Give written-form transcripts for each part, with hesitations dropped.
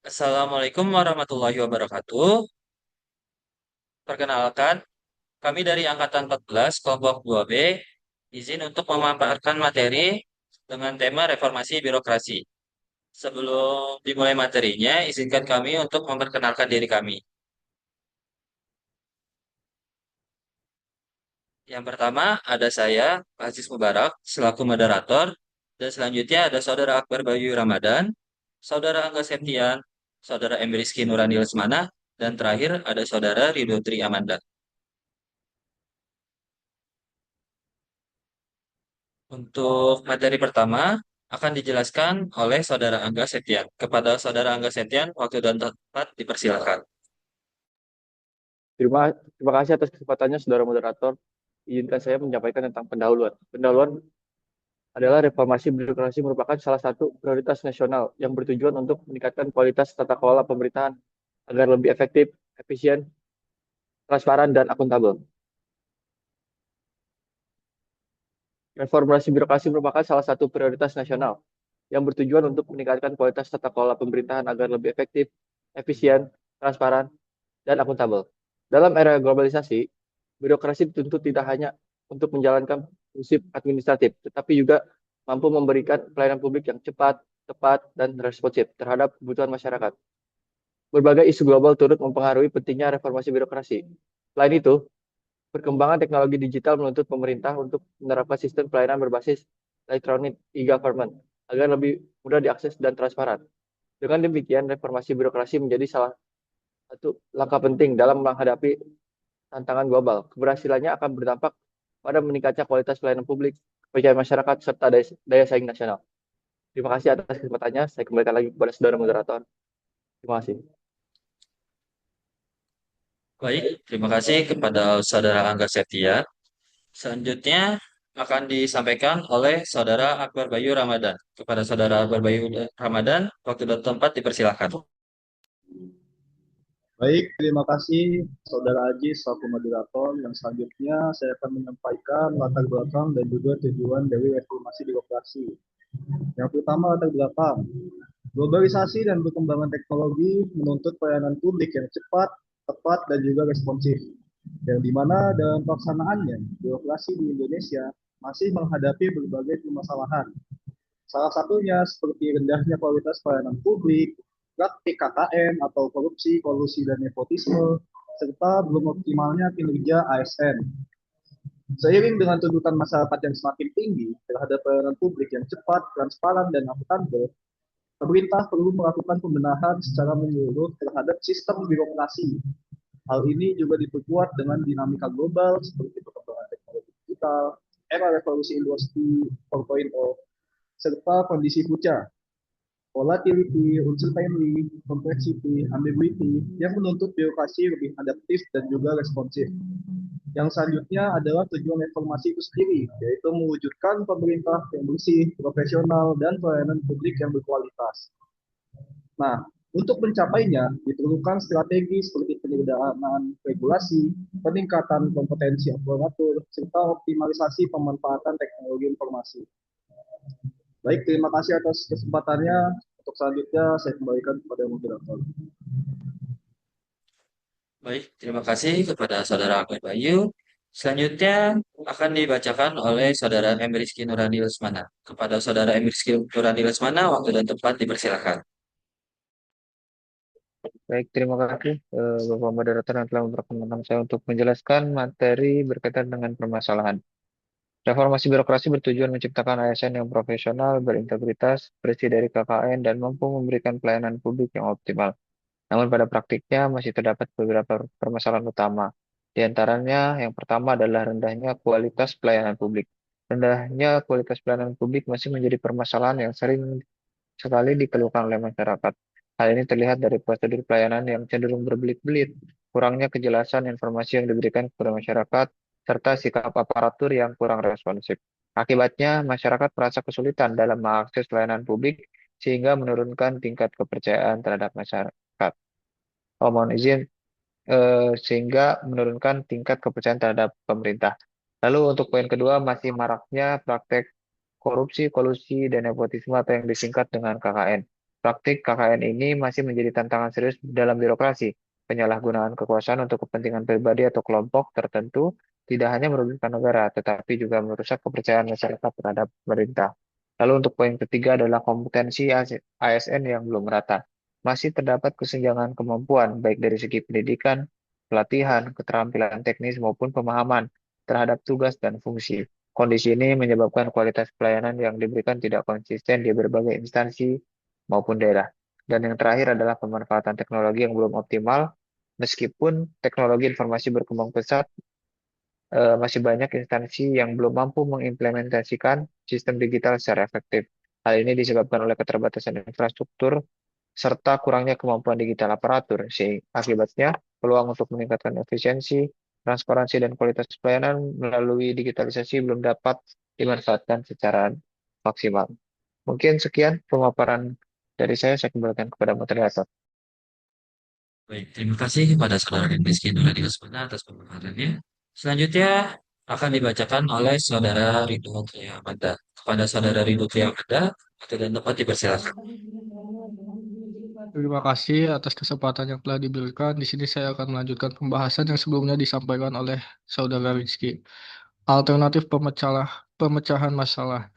Assalamualaikum warahmatullahi wabarakatuh. Perkenalkan, kami dari Angkatan 14, kelompok 2B, izin untuk memaparkan materi dengan tema reformasi birokrasi. Sebelum dimulai materinya, izinkan kami untuk memperkenalkan diri kami. Yang pertama, ada saya, Pak Aziz Mubarak, selaku moderator, dan selanjutnya ada Saudara Akbar Bayu Ramadan, Saudara Angga Septian, Saudara M. Rizky Nurani Lesmana, dan terakhir ada Saudara Ridho Tri Amanda. Untuk materi pertama akan dijelaskan oleh Saudara Angga Septian. Kepada Saudara Angga Septian, waktu dan tempat dipersilakan. Terima kasih atas kesempatannya, Saudara Moderator. Izinkan saya menyampaikan tentang pendahuluan. Pendahuluan adalah reformasi birokrasi merupakan salah satu prioritas nasional yang bertujuan untuk meningkatkan kualitas tata kelola pemerintahan agar lebih efektif, efisien, transparan, dan akuntabel. Reformasi birokrasi merupakan salah satu prioritas nasional yang bertujuan untuk meningkatkan kualitas tata kelola pemerintahan agar lebih efektif, efisien, transparan, dan akuntabel. Dalam era globalisasi, birokrasi dituntut tidak hanya untuk menjalankan fungsi administratif, tetapi juga mampu memberikan pelayanan publik yang cepat, tepat, dan responsif terhadap kebutuhan masyarakat. Berbagai isu global turut mempengaruhi pentingnya reformasi birokrasi. Selain itu, perkembangan teknologi digital menuntut pemerintah untuk menerapkan sistem pelayanan berbasis elektronik e-government agar lebih mudah diakses dan transparan. Dengan demikian, reformasi birokrasi menjadi salah satu langkah penting dalam menghadapi tantangan global. Keberhasilannya akan berdampak pada meningkatnya kualitas pelayanan publik, kepercayaan masyarakat, serta daya saing nasional. Terima kasih atas kesempatannya. Saya kembalikan lagi kepada saudara moderator. Terima kasih. Baik, terima kasih kepada Saudara Angga Septian. Selanjutnya akan disampaikan oleh Saudara Akbar Bayu Ramadan. Kepada Saudara Akbar Bayu Ramadan, waktu dan tempat dipersilakan. Baik, terima kasih Saudara Aji selaku moderator. Yang selanjutnya saya akan menyampaikan latar belakang dan juga tujuan dari reformasi birokrasi. Yang pertama latar belakang. Globalisasi dan perkembangan teknologi menuntut pelayanan publik yang cepat, tepat, dan juga responsif. Yang dimana dalam pelaksanaannya, birokrasi di Indonesia masih menghadapi berbagai permasalahan. Salah satunya seperti rendahnya kualitas pelayanan publik, praktik KKN atau korupsi, kolusi, dan nepotisme, serta belum optimalnya kinerja ASN. Seiring dengan tuntutan masyarakat yang semakin tinggi terhadap pelayanan publik yang cepat, transparan, dan akuntabel, pemerintah perlu melakukan pembenahan secara menyeluruh terhadap sistem birokrasi. Hal ini juga diperkuat dengan dinamika global seperti perkembangan teknologi digital, era revolusi industri 4.0, serta kondisi cuaca, volatility, uncertainty, complexity, ambiguity yang menuntut birokrasi lebih adaptif dan juga responsif. Yang selanjutnya adalah tujuan reformasi itu sendiri, yaitu mewujudkan pemerintah yang bersih, profesional, dan pelayanan publik yang berkualitas. Nah, untuk mencapainya diperlukan strategi seperti penyederhanaan regulasi, peningkatan kompetensi aparatur, serta optimalisasi pemanfaatan teknologi informasi. Baik, terima kasih atas kesempatannya. Untuk selanjutnya saya kembalikan kepada moderator. Baik, terima kasih kepada Saudara Akbar Bayu. Selanjutnya akan dibacakan oleh Saudara M. Rizky Nurani Lesmana. Kepada Saudara M. Rizky Nurani Lesmana, waktu dan tempat dipersilakan. Baik, terima kasih Bapak Moderator yang telah memperkenalkan saya untuk menjelaskan materi berkaitan dengan permasalahan. Reformasi birokrasi bertujuan menciptakan ASN yang profesional, berintegritas, bersih dari KKN, dan mampu memberikan pelayanan publik yang optimal. Namun pada praktiknya masih terdapat beberapa permasalahan utama. Di antaranya yang pertama adalah rendahnya kualitas pelayanan publik. Rendahnya kualitas pelayanan publik masih menjadi permasalahan yang sering sekali dikeluhkan oleh masyarakat. Hal ini terlihat dari prosedur pelayanan yang cenderung berbelit-belit, kurangnya kejelasan informasi yang diberikan kepada masyarakat, serta sikap aparatur yang kurang responsif. Akibatnya, masyarakat merasa kesulitan dalam mengakses pelayanan publik sehingga menurunkan tingkat kepercayaan terhadap masyarakat. Oh, mohon izin, sehingga menurunkan tingkat kepercayaan terhadap pemerintah. Lalu untuk poin kedua, masih maraknya praktek korupsi, kolusi, dan nepotisme atau yang disingkat dengan KKN. Praktik KKN ini masih menjadi tantangan serius dalam birokrasi. Penyalahgunaan kekuasaan untuk kepentingan pribadi atau kelompok tertentu tidak hanya merugikan negara, tetapi juga merusak kepercayaan masyarakat terhadap pemerintah. Lalu untuk poin ketiga adalah kompetensi ASN yang belum merata. Masih terdapat kesenjangan kemampuan, baik dari segi pendidikan, pelatihan, keterampilan teknis, maupun pemahaman terhadap tugas dan fungsi. Kondisi ini menyebabkan kualitas pelayanan yang diberikan tidak konsisten di berbagai instansi maupun daerah. Dan yang terakhir adalah pemanfaatan teknologi yang belum optimal. Meskipun teknologi informasi berkembang pesat, masih banyak instansi yang belum mampu mengimplementasikan sistem digital secara efektif. Hal ini disebabkan oleh keterbatasan infrastruktur serta kurangnya kemampuan digital aparatur. Akibatnya, peluang untuk meningkatkan efisiensi, transparansi, dan kualitas pelayanan melalui digitalisasi belum dapat dimanfaatkan secara maksimal. Mungkin sekian pemaparan dari saya kembalikan kepada moderator. Baik, terima kasih kepada Saudara Rizky Nuradi Usmana atas pemaparannya. Selanjutnya akan dibacakan oleh Saudara Ridho Triamanda. Kepada Saudara Ridho Triamanda, waktu dan tempat dipersilakan. Terima kasih atas kesempatan yang telah diberikan. Di sini saya akan melanjutkan pembahasan yang sebelumnya disampaikan oleh Saudara Rizky. Alternatif pemecahan masalah.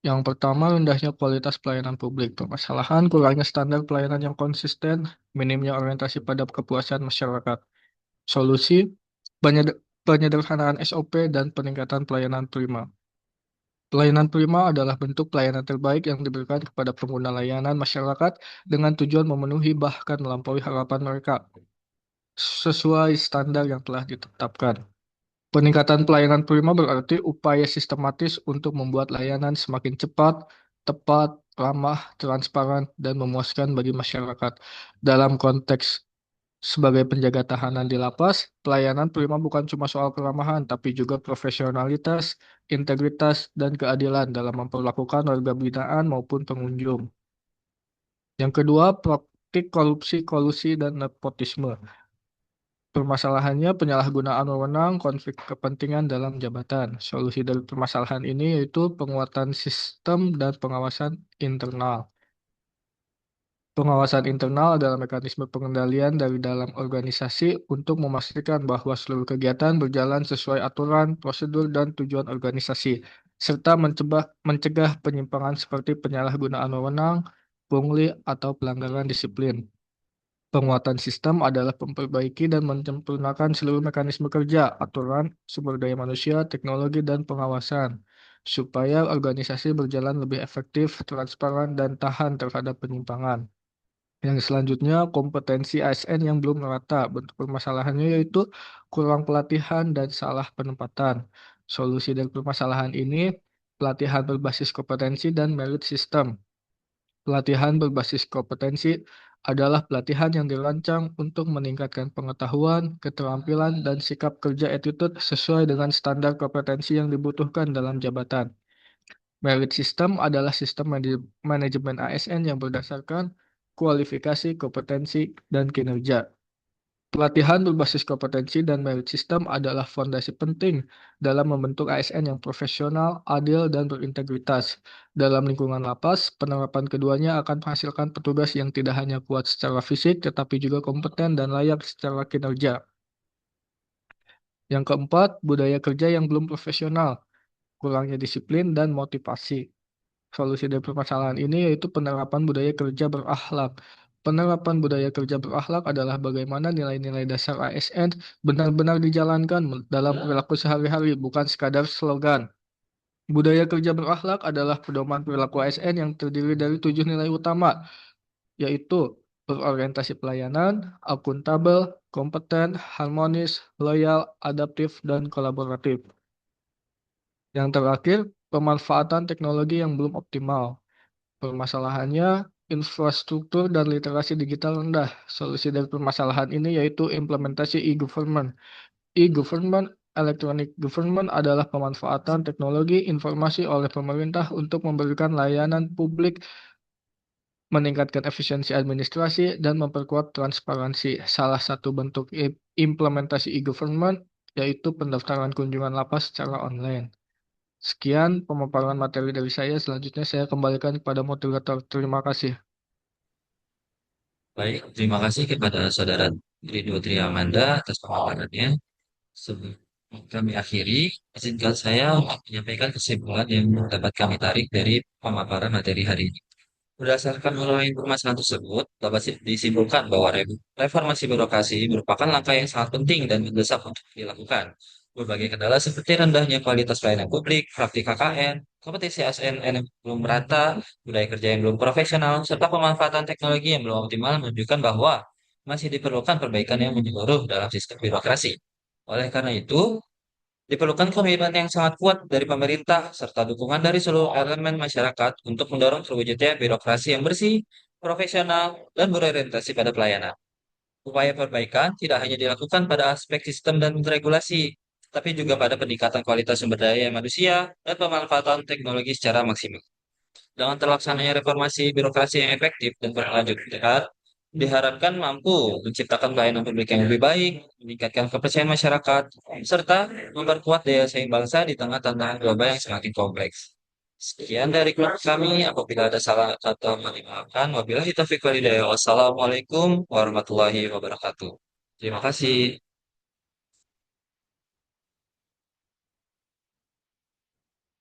Yang pertama, rendahnya kualitas pelayanan publik. Permasalahan kurangnya standar pelayanan yang konsisten, minimnya orientasi pada kepuasan masyarakat. Solusi, penyederhanaan SOP dan peningkatan pelayanan prima. Pelayanan prima adalah bentuk pelayanan terbaik yang diberikan kepada pengguna layanan masyarakat dengan tujuan memenuhi bahkan melampaui harapan mereka sesuai standar yang telah ditetapkan. Peningkatan pelayanan prima berarti upaya sistematis untuk membuat layanan semakin cepat, tepat, ramah, transparan, dan memuaskan bagi masyarakat. Dalam konteks sebagai penjaga tahanan di lapas, pelayanan prima bukan cuma soal keramahan, tapi juga profesionalitas, integritas, dan keadilan dalam memperlakukan warga binaan maupun pengunjung. Yang kedua, praktik korupsi, kolusi, dan nepotisme. Permasalahannya penyalahgunaan wewenang, konflik kepentingan dalam jabatan. Solusi dari permasalahan ini yaitu penguatan sistem dan pengawasan internal. Pengawasan internal adalah mekanisme pengendalian dari dalam organisasi untuk memastikan bahwa seluruh kegiatan berjalan sesuai aturan, prosedur, dan tujuan organisasi, serta mencegah penyimpangan seperti penyalahgunaan wewenang, pungli, atau pelanggaran disiplin. Penguatan sistem adalah memperbaiki dan menyempurnakan seluruh mekanisme kerja, aturan, sumber daya manusia, teknologi, dan pengawasan, supaya organisasi berjalan lebih efektif, transparan, dan tahan terhadap penyimpangan. Yang selanjutnya, kompetensi ASN yang belum merata. Bentuk permasalahannya yaitu kurang pelatihan dan salah penempatan. Solusi dari permasalahan ini, pelatihan berbasis kompetensi dan merit system. Pelatihan berbasis kompetensi adalah pelatihan yang dirancang untuk meningkatkan pengetahuan, keterampilan, dan sikap kerja attitude sesuai dengan standar kompetensi yang dibutuhkan dalam jabatan. Merit system adalah sistem manajemen ASN yang berdasarkan kualifikasi, kompetensi, dan kinerja. Pelatihan berbasis kompetensi dan merit system adalah fondasi penting dalam membentuk ASN yang profesional, adil, dan berintegritas. Dalam lingkungan lapas, penerapan keduanya akan menghasilkan petugas yang tidak hanya kuat secara fisik, tetapi juga kompeten dan layak secara kinerja. Yang keempat, budaya kerja yang belum profesional, kurangnya disiplin dan motivasi. Solusi dari permasalahan ini yaitu penerapan budaya kerja berakhlak. Penerapan budaya kerja berakhlak adalah bagaimana nilai-nilai dasar ASN benar-benar dijalankan dalam perilaku sehari-hari, bukan sekadar slogan. Budaya kerja berakhlak adalah pedoman perilaku ASN yang terdiri dari 7 nilai utama, yaitu berorientasi pelayanan, akuntabel, kompeten, harmonis, loyal, adaptif, dan kolaboratif. Yang terakhir, pemanfaatan teknologi yang belum optimal. Permasalahannya, infrastruktur dan literasi digital rendah. Solusi dari permasalahan ini yaitu implementasi e-government. E-government, electronic government adalah pemanfaatan teknologi informasi oleh pemerintah untuk memberikan layanan publik, meningkatkan efisiensi administrasi, dan memperkuat transparansi. Salah satu bentuk implementasi e-government yaitu pendaftaran kunjungan lapas secara online. Sekian pemaparan materi dari saya. Selanjutnya saya kembalikan kepada moderator. Terima kasih. Baik, terima kasih kepada Saudara Ridho Triamanda atas pemaparannya. Sebelum kami akhiri, izinkan saya untuk menyampaikan kesimpulan yang dapat kami tarik dari pemaparan materi hari ini. Berdasarkan melalui permasalahan tersebut, dapat disimpulkan bahwa reformasi birokrasi merupakan langkah yang sangat penting dan mendesak untuk dilakukan. Berbagai kendala seperti rendahnya kualitas pelayanan publik, praktik KKN, kompetisi ASN yang belum merata, budaya kerja yang belum profesional, serta pemanfaatan teknologi yang belum optimal menunjukkan bahwa masih diperlukan perbaikan yang menyeluruh dalam sistem birokrasi. Oleh karena itu, diperlukan komitmen yang sangat kuat dari pemerintah serta dukungan dari seluruh elemen masyarakat untuk mendorong terwujudnya birokrasi yang bersih, profesional, dan berorientasi pada pelayanan. Upaya perbaikan tidak hanya dilakukan pada aspek sistem dan regulasi, tapi juga pada peningkatan kualitas sumber daya manusia dan pemanfaatan teknologi secara maksimal. Dengan terlaksananya reformasi birokrasi yang efektif dan berkelanjutan, diharapkan mampu menciptakan pelayanan publik yang lebih baik, meningkatkan kepercayaan masyarakat, serta memperkuat daya saing bangsa di tengah tantangan global yang semakin kompleks. Sekian dari kami. Apabila ada salah atau kami maafkan, wabillahi taufiq wal hidayah. Wassalamualaikum warahmatullahi wabarakatuh. Terima kasih.